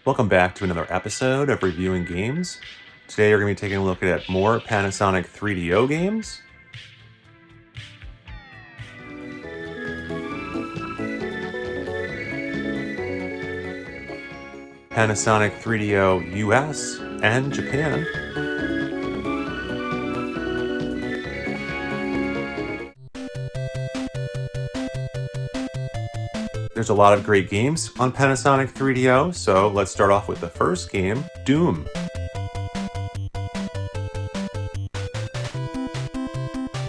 Welcome back to another episode of Reviewing Games. Today we're going to be taking a look at more Panasonic 3DO games. Panasonic 3DO US and Japan. There's a lot of great games on Panasonic 3DO, so let's start off with the first game, Doom.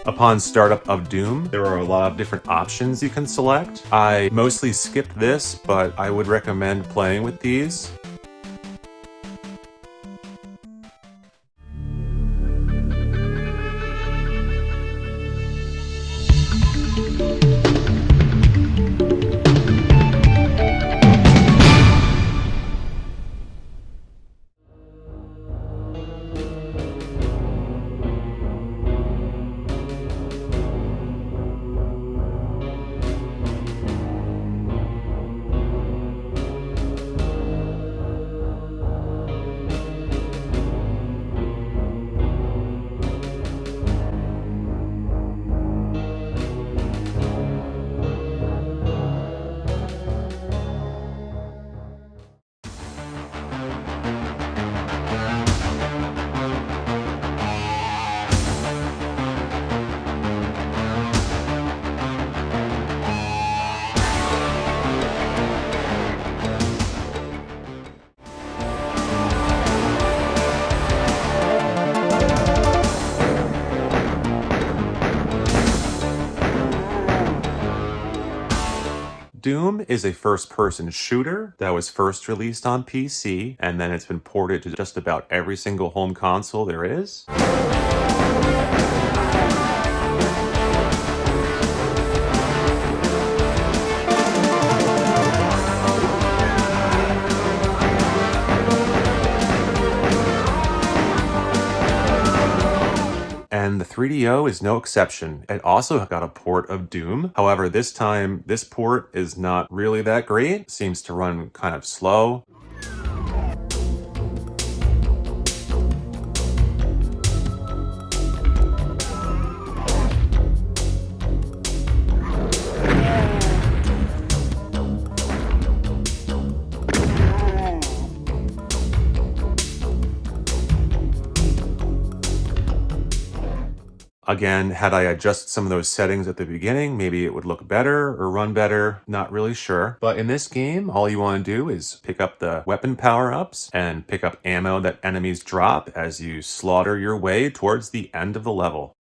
Upon startup of Doom, there are a lot of different options you can select. I mostly skipped this, but I would recommend playing with these. Doom is a first-person shooter that was first released on PC, and then it's been ported to just about every single home console there is. And the 3DO is no exception. It also got a port of Doom. However, this time, this port is not really that great. Seems to run kind of slow. Again, had I adjusted some of those settings at the beginning, maybe it would look better or run better, not really sure. But in this game, all you want to do is pick up the weapon power-ups and pick up ammo that enemies drop as you slaughter your way towards the end of the level.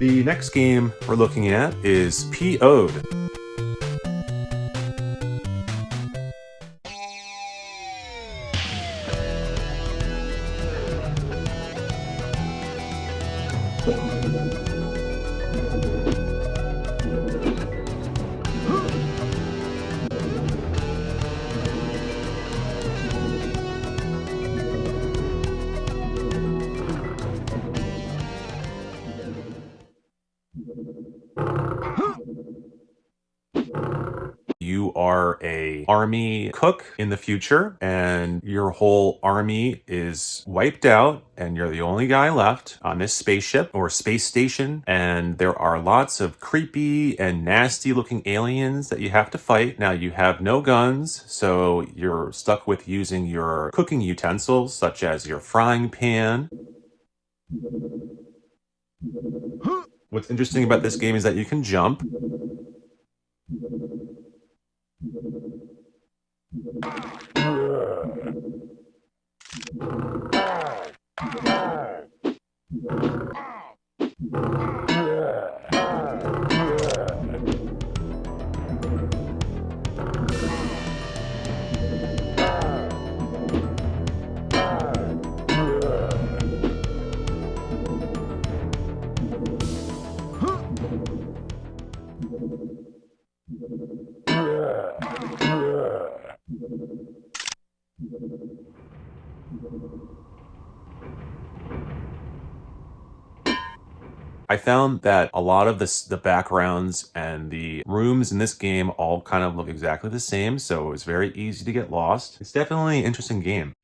The next game we're looking at is PO'd. You are a army cook in the future, and your whole army is wiped out, and you're the only guy left on this spaceship or space station, and there are lots of creepy and nasty looking aliens that you have to fight. Now, you have no guns, so you're stuck with using your cooking utensils, such as your frying pan. What's interesting about this game is that you can jump. I found that a lot of the backgrounds and the rooms in this game all kind of look exactly the same, so it was very easy to get lost. It's definitely an interesting game.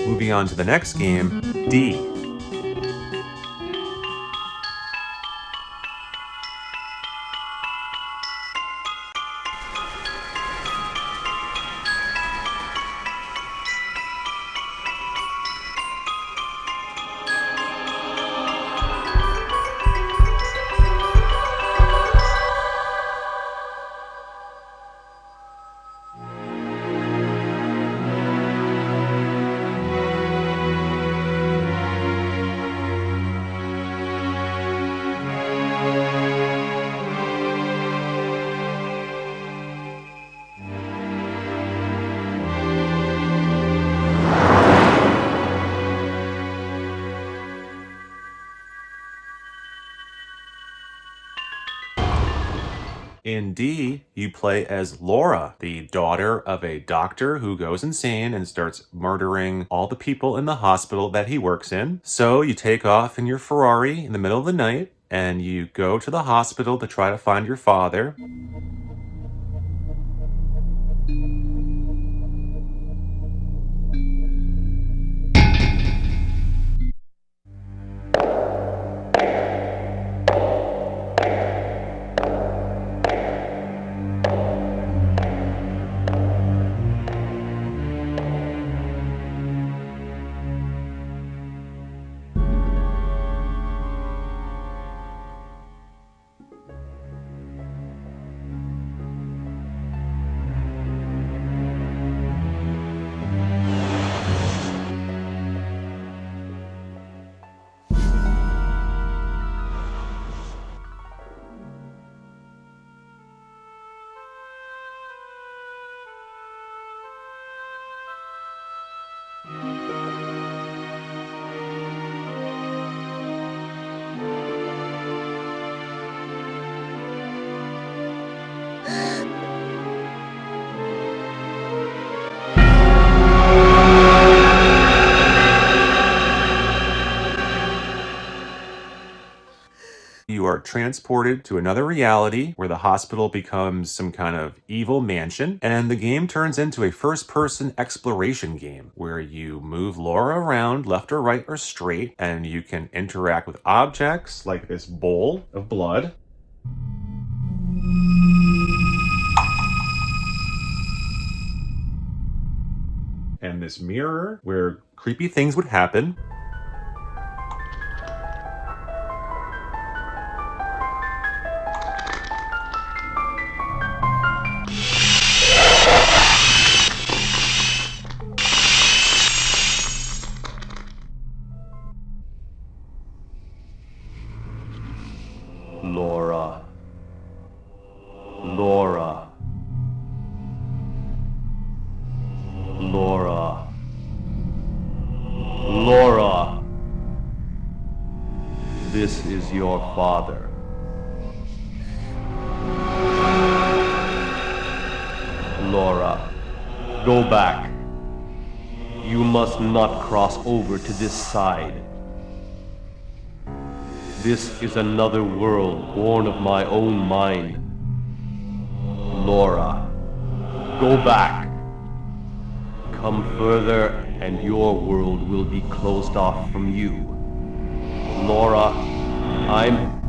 Moving on to the next game, D. In D, you play as Laura, the daughter of a doctor who goes insane and starts murdering all the people in the hospital that he works in. So you take off in your Ferrari in the middle of the night and you go to the hospital to try to find your father. You are transported to another reality where the hospital becomes some kind of evil mansion, and the game turns into a first-person exploration game where you move Laura around left or right or straight, and you can interact with objects like this bowl of blood. And this mirror where creepy things would happen. Laura. Laura. Laura. Laura. This is your father. Laura, go back. You must not cross over to this side. This is another world born of my own mind. Laura, go back. Come further and your world will be closed off from you. Laura, I'm...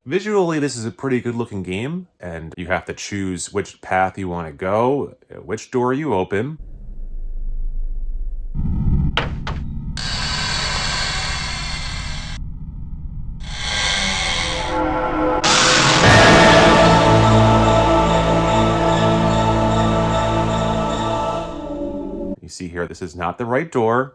Visually, this is a pretty good looking game, and you have to choose which path you want to go, which door you open. You see here, this is not the right door.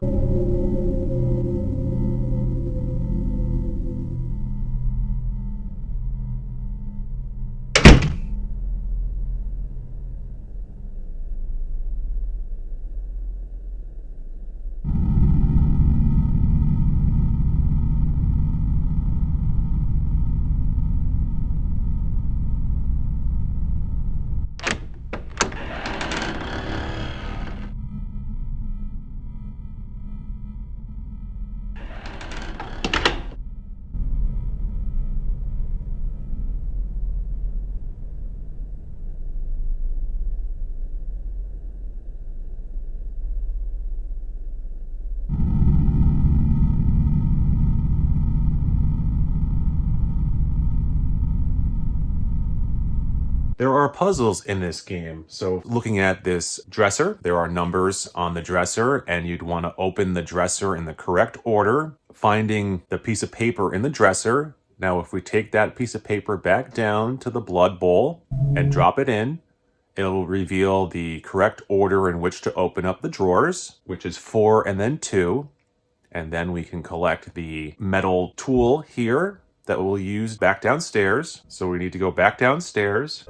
There are puzzles in this game. So looking at this dresser, there are numbers on the dresser, and you'd want to open the dresser in the correct order, finding the piece of paper in the dresser. Now, if we take that piece of paper back down to the blood bowl and drop it in, it'll reveal the correct order in which to open up the drawers, which is 4 and then 2. And then we can collect the metal tool here that we'll use back downstairs. So we need to go back downstairs.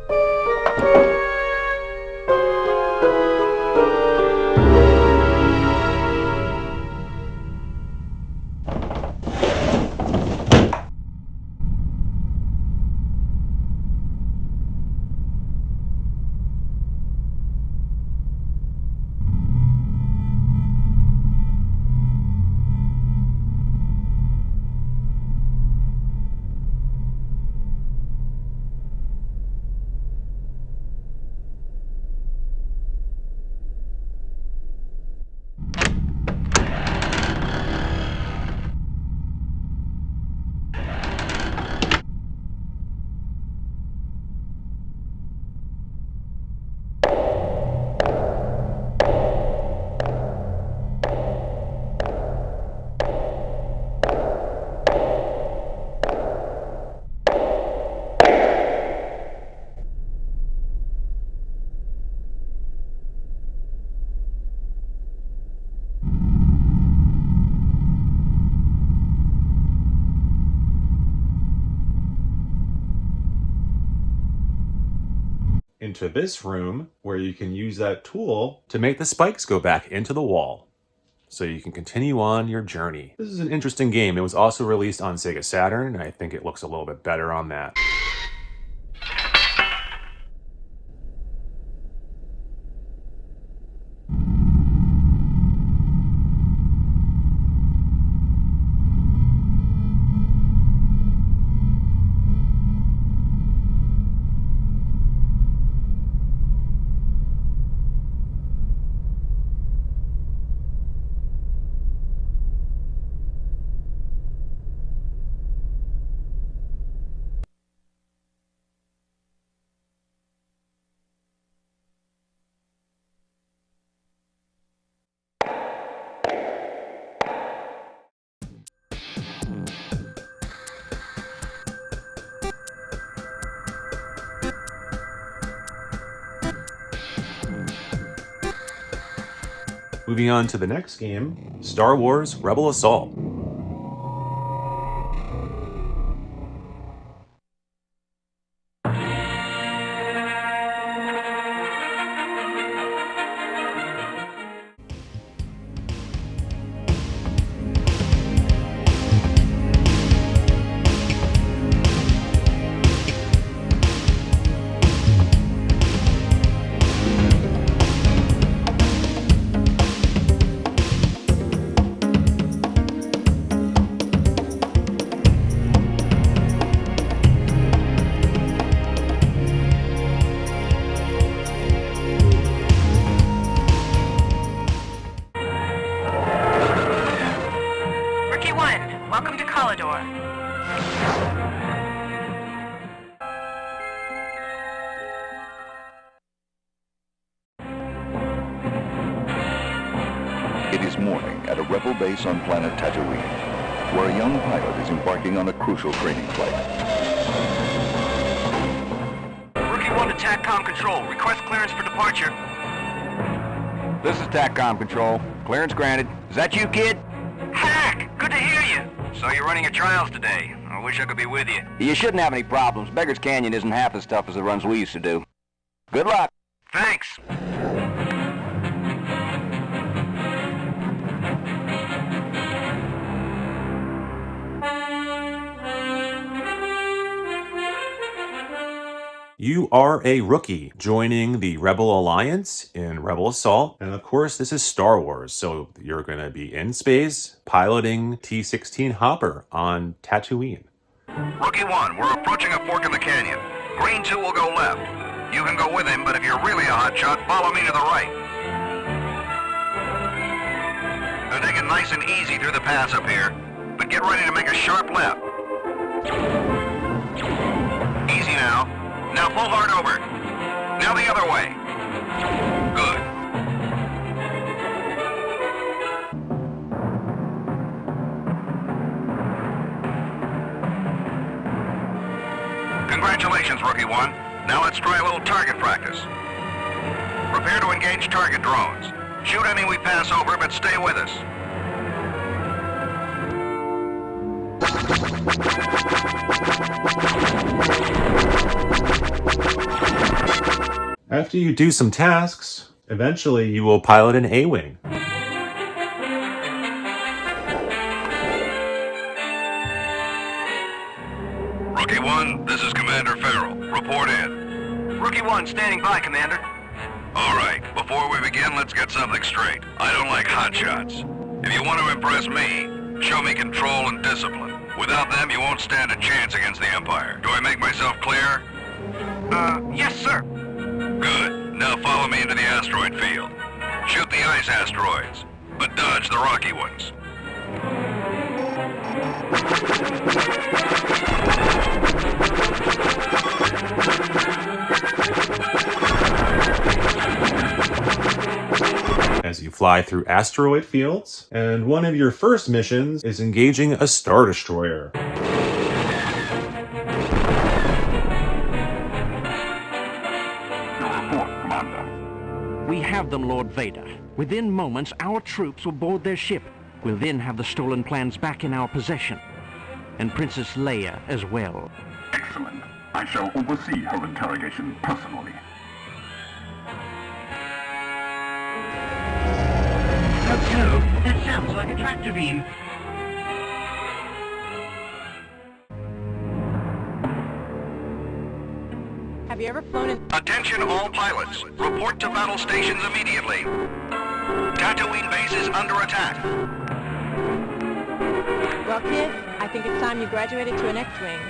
Into this room where you can use that tool to make the spikes go back into the wall so you can continue on your journey. This is an interesting game. It was also released on Sega Saturn, and I think it looks a little bit better on that. Moving on to the next game, Star Wars Rebel Assault. morning at a rebel base on planet Tatooine, where a young pilot is embarking on a crucial training flight. Rookie 1 to TACCOM Control. Request clearance for departure. This is TACCOM Control. Clearance granted. Is that you, kid? Hack! Good to hear you. So you're running your trials today. I wish I could be with you. You shouldn't have any problems. Beggar's Canyon isn't half as tough as the runs we used to do. Good luck. Thanks. You are a rookie joining the Rebel Alliance in Rebel Assault. And of course, this is Star Wars, so you're going to be in space piloting T-16 Hopper on Tatooine. Rookie 1, we're approaching a fork in the canyon. Green 2 will go left. You can go with him, but if you're really a hotshot, follow me to the right. Now take it nice and easy through the pass up here, but get ready to make a sharp left. Easy now. Now pull hard over. Now the other way. Good. Congratulations, Rookie 1. Now let's try a little target practice. Prepare to engage target drones. Shoot any we pass over, but stay with us. After you do some tasks, eventually you will pilot an A-Wing. Rookie 1, this is Commander Farrell. Report in. Rookie 1, standing by, Commander. All right, before we begin, let's get something straight. I don't like hotshots. If you want to impress me, show me control and discipline. Without them, you won't stand a chance against the Empire. Do I make myself clear? Yes, sir. Good. Now follow me into the asteroid field. Shoot the ice asteroids, but dodge the rocky ones. As you fly through asteroid fields, and one of your first missions is engaging a Star Destroyer. We have them, Lord Vader. Within moments, our troops will board their ship. We'll then have the stolen plans back in our possession. And Princess Leia as well. Excellent. I shall oversee her interrogation personally. Oh, that sounds like a tractor beam. Have you ever flown in... Attention all pilots. Report to battle stations immediately. Tatooine base is under attack. Well, kid, I think it's time you graduated to an X-Wing.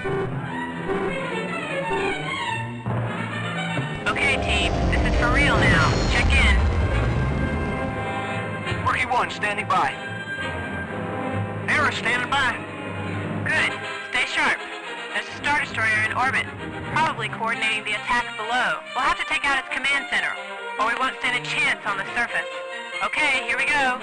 Okay, team. This is for real now. Check in. Rookie 1, standing by. Hera, standing by. Good. Stay sharp. There's a Star Destroyer in orbit, probably coordinating the attack below. We'll have to take out its command center, or we won't stand a chance on the surface. Okay, here we go.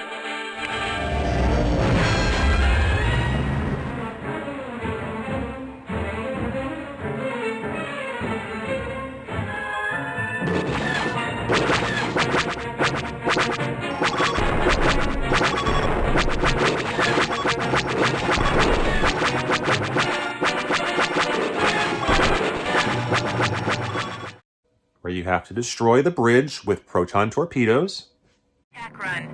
Where you have to destroy the bridge with proton torpedoes. Attack run.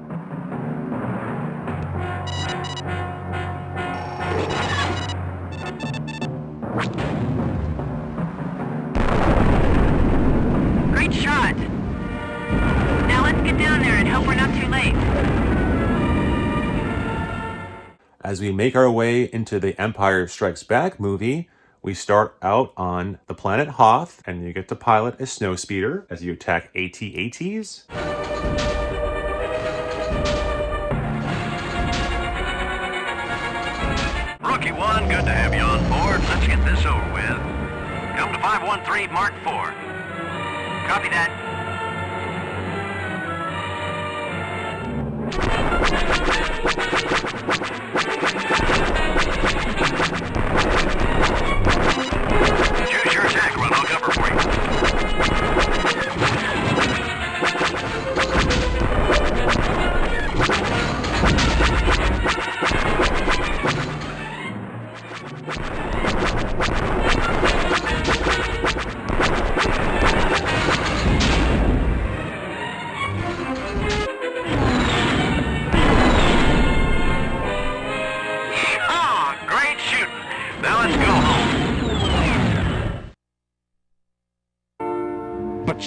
Great shot. Now let's get down there and hope we're not too late. As we make our way into the Empire Strikes Back movie, we start out on the planet Hoth, and you get to pilot a snowspeeder as you attack AT-ATs. Rookie 1, good to have you on board. Let's get this over with. Come to 513 Mark 4. Copy that.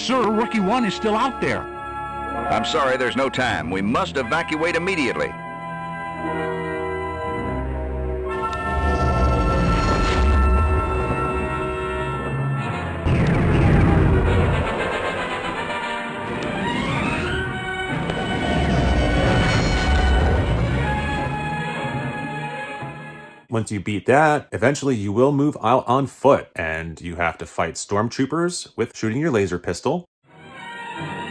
sir, Rookie One is still out there. I'm sorry, there's no time. We must evacuate immediately. Once you beat that, eventually you will move out on foot, and you have to fight stormtroopers with shooting your laser pistol.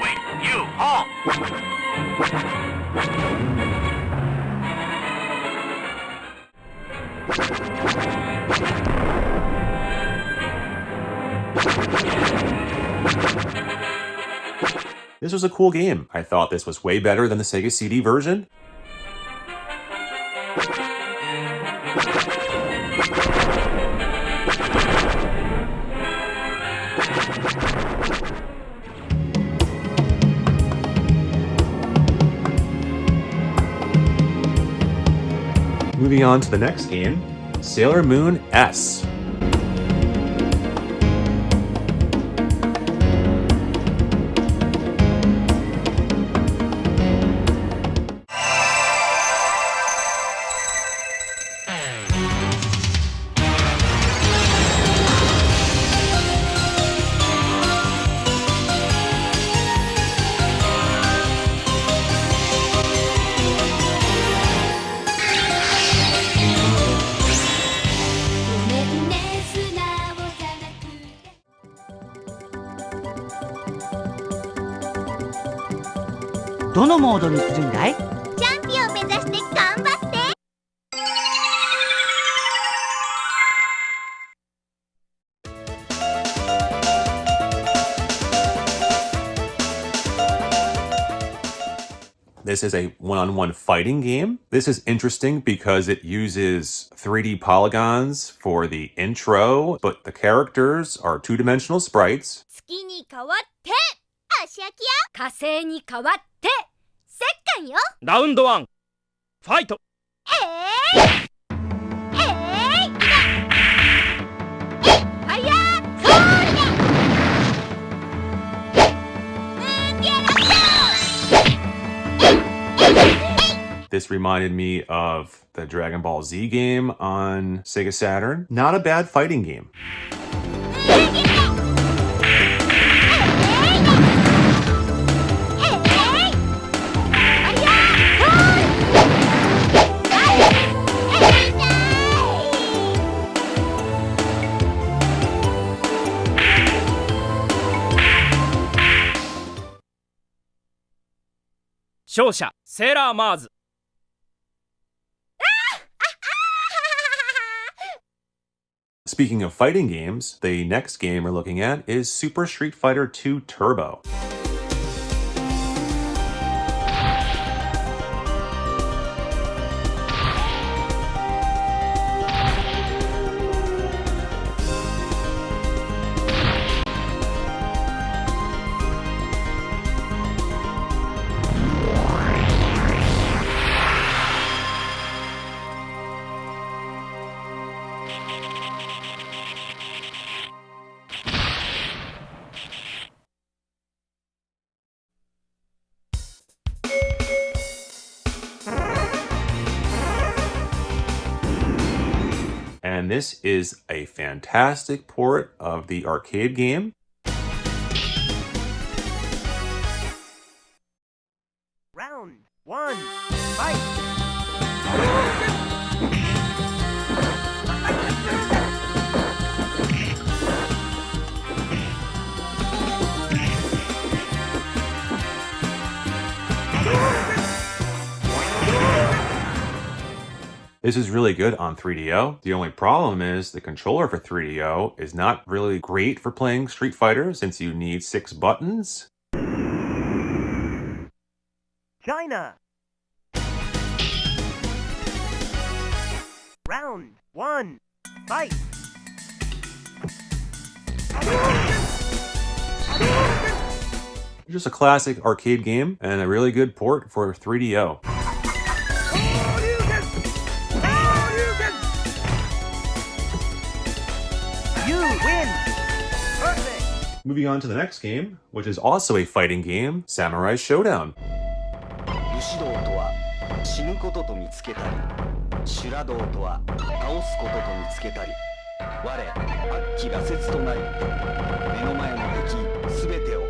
Wait, you, halt! This was a cool game. I thought this was way better than the Sega CD version. Moving on to the next game, Sailor Moon S. This is a one-on-one fighting game. This is interesting because it uses 3D polygons for the intro, but the characters are two-dimensional sprites. 月に変わって足焼きや火星に変わって石棺よラウンド1ファイトThis reminded me of the Dragon Ball Z game on Sega Saturn. Not a bad fighting game. Showdown, Sailor Mars. Speaking of fighting games, the next game we're looking at is Super Street Fighter 2 Turbo. And this is a fantastic port of the arcade game. Round 1, fight! This is really good on 3DO. The only problem is the controller for 3DO is not really great for playing Street Fighter since you need 6 buttons. China! Round 1, fight! Just a classic arcade game and a really good port for 3DO. Moving on to the next game, which is also a fighting game, Samurai Showdown. 武士道とは死ぬことと見つけたり、修羅道とは倒すことと見つけたり、我悪鬼羅刹となり、目の前の敵すべてを。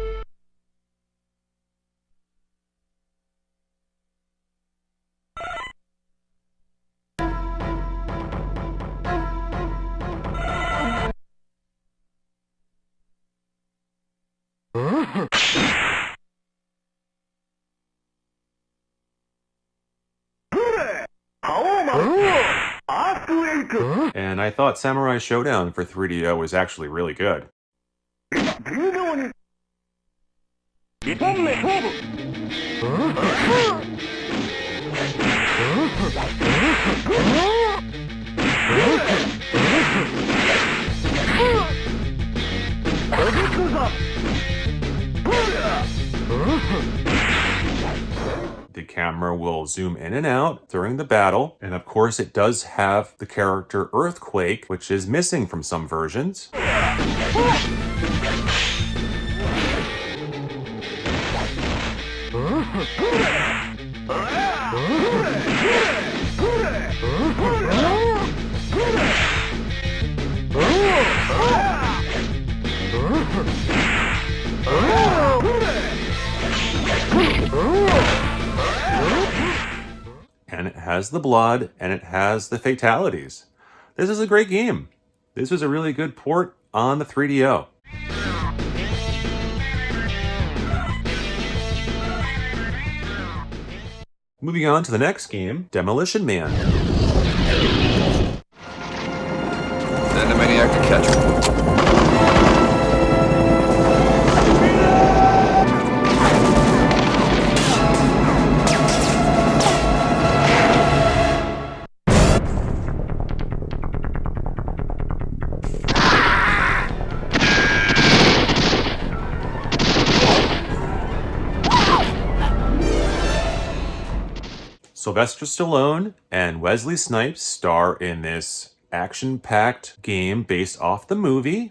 And I thought Samurai Showdown for 3DO was actually really good. The camera will zoom in and out during the battle, and of course it does have the character Earthquake, which is missing from some versions. And it has the blood, and it has the fatalities. This is a great game. This was a really good port on the 3DO. Moving on to the next game, Demolition Man. Send a maniac to catch her. Sylvester Stallone and Wesley Snipes star in this action-packed game based off the movie.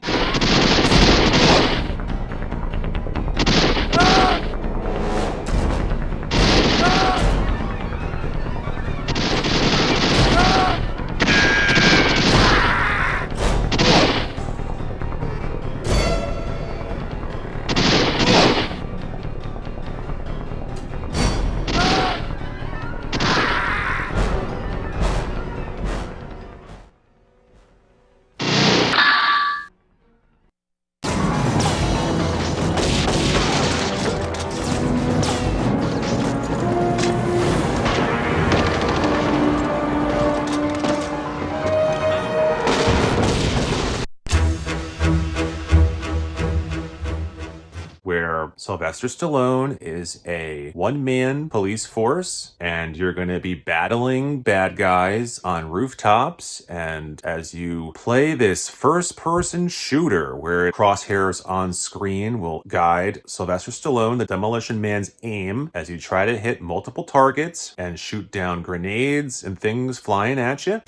Where Sylvester Stallone is a one-man police force, and you're going to be battling bad guys on rooftops, and as you play this first-person shooter where crosshairs on screen will guide Sylvester Stallone, the Demolition Man's aim, as you try to hit multiple targets and shoot down grenades and things flying at you.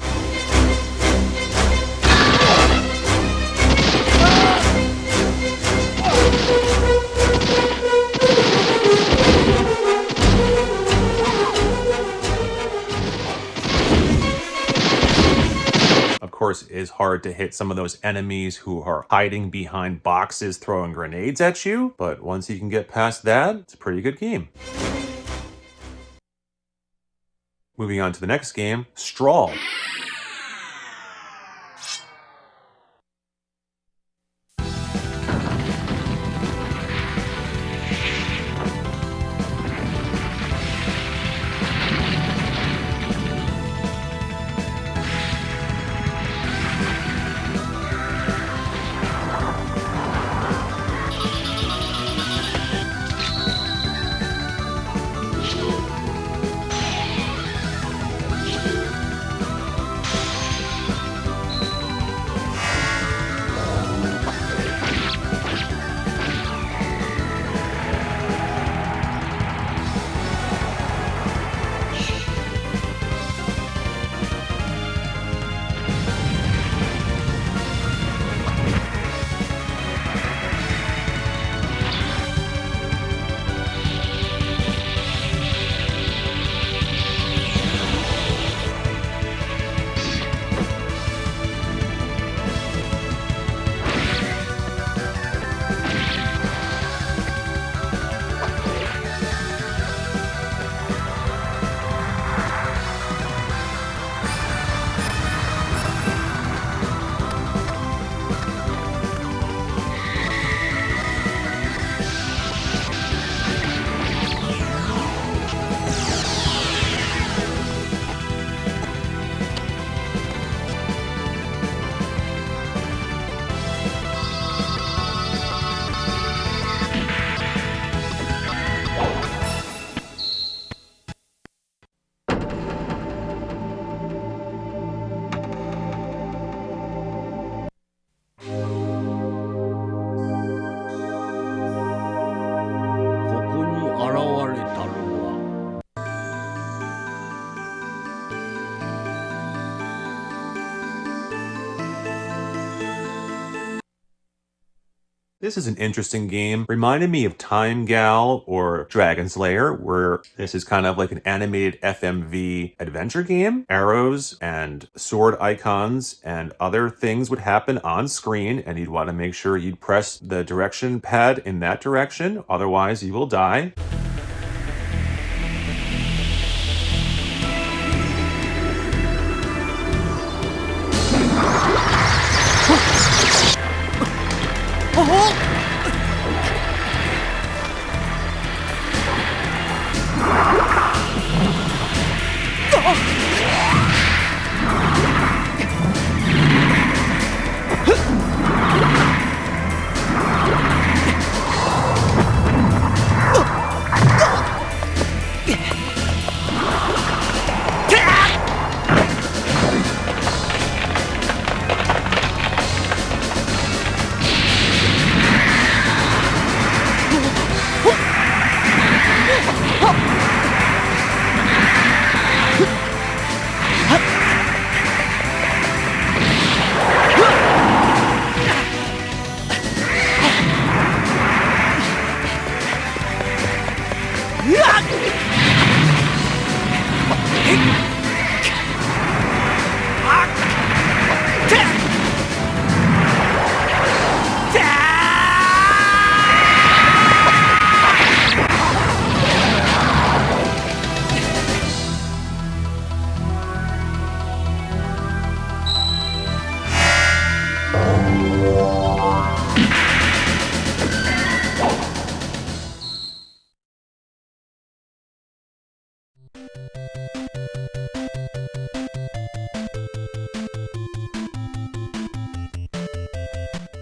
Of course, it is hard to hit some of those enemies who are hiding behind boxes throwing grenades at you, but once you can get past that, it's a pretty good game. Moving on to the next game, Strahl. This is an interesting game. Reminded me of Time Gal or Dragon's Lair, where this is kind of like an animated FMV adventure game. Arrows and sword icons and other things would happen on screen, and you'd want to make sure you'd press the direction pad in that direction, otherwise you will die.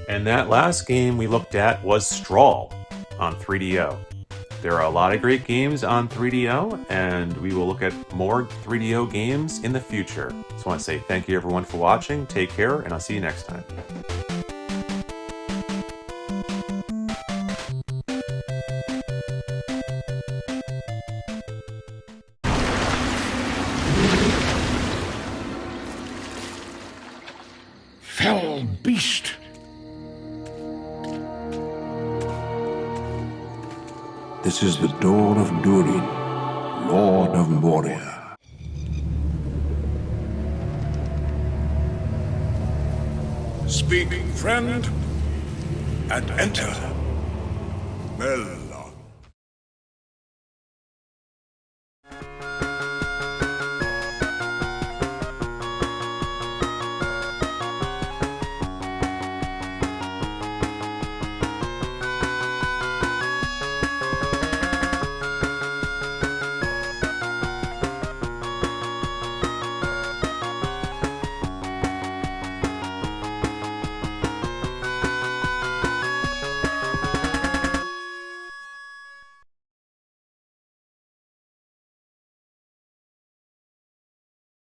And that last game we looked at was Strahl on 3DO. There are a lot of great games on 3DO, and we will look at more 3DO games in the future. Just want to say thank you everyone for watching, take care, and I'll see you next time. Fell beast! This is the dawn of Durin, Lord of Moria. Speak, friend, and enter. Mel